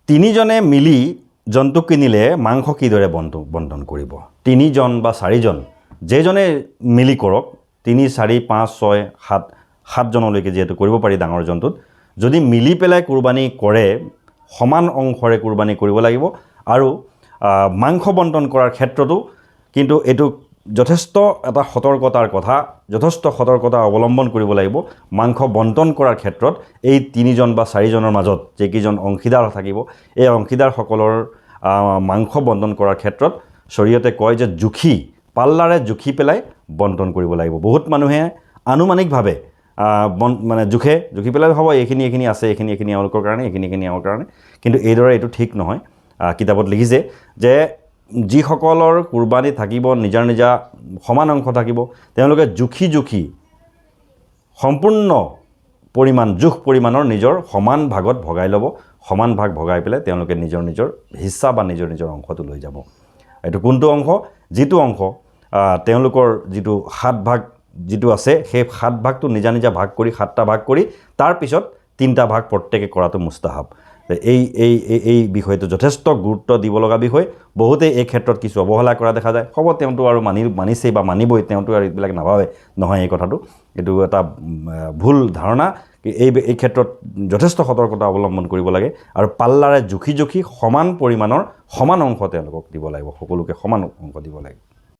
তিনিজনে মিলি জন্তু কিনিলে মাংস কিদৰে বণ্টন কৰিব? তিনিজন বা চাৰিজন যেজনে মিলি কৰক, 3, 4, 5, 6, 7 সাতজনলৈকে যিহেতু কৰিব পাৰি ডাঙৰ জন্তুত, যদি মিলি পেলাই কুৰবানী কৰে সমান অংশৰে কুৰবানী কৰিব লাগিব। আৰু মাংস বণ্টন কৰাৰ ক্ষেত্ৰতো কিন্তু এইটো যথেষ্ট এটা সতৰ্কতাৰ কথা, যথেষ্ট সতৰ্কতা অৱলম্বন কৰিব লাগিব। মাংস বণ্টন কৰাৰ ক্ষেত্ৰত এই 3জন বা 4জনৰ মাজত যিকেইজন অংশীদাৰ থাকিব, এই অংশীদাৰসকলৰ মাংস বণ্টন কৰাৰ ক্ষেত্ৰত শৰীয়তে কয় যে পাল্লাৰে জুখি পেলাই বণ্টন কৰিব লাগিব। বহুত মানুহে আনুমানিকভাৱে মানে জুখি পেলাই হ'ব এইখিনি আছে, এইখিনি এওঁলোকৰ কাৰণে, এইখিনি এওঁৰ কাৰণে, কিন্তু এইদৰে এইটো ঠিক নহয়। কিতাপত লিখিছে যে যিসকলৰ কুৰবানী থাকিব, নিজা সমান অংশ থাকিব, তেওঁলোকে জুখি সম্পূৰ্ণ পৰিমাণৰ নিজৰ সমান ভাগত ভগাই ল'ব। সমান ভাগ ভগাই পেলাই তেওঁলোকে নিজৰ হিস্সা বা নিজৰ অংশটো লৈ যাব। এইটো কোনটো অংশ? যিটো অংশ তেওঁলোকৰ যিটো 7 ভাগ যিটো আছে, সেই 7 ভাগটো নিজা ভাগ কৰি 7টা ভাগ কৰি তাৰ পিছত 3টা ভাগ প্ৰত্যেকে কৰাটো মুস্তাহাব। এই বিষয়টো যথেষ্ট গুৰুত্ব দিব লগা বিষয়। বহুতেই এই ক্ষেত্ৰত কিছু অৱহেলা কৰা দেখা যায়। হ'ব তেওঁটো আৰু মানিছেই বা মানিবই, তেওঁটো আৰু এইবিলাক নাভাবে, নহয় এই কথাটো। এইটো এটা ভুল ধাৰণা। এই ক্ষেত্ৰত যথেষ্ট সতৰ্কতা অৱলম্বন কৰিব লাগে আৰু পাল্লাৰে জুখি সমান পৰিমাণৰ সমান অংশ তেওঁলোকক দিব লাগিব, সকলোকে সমান অংশ দিব লাগে।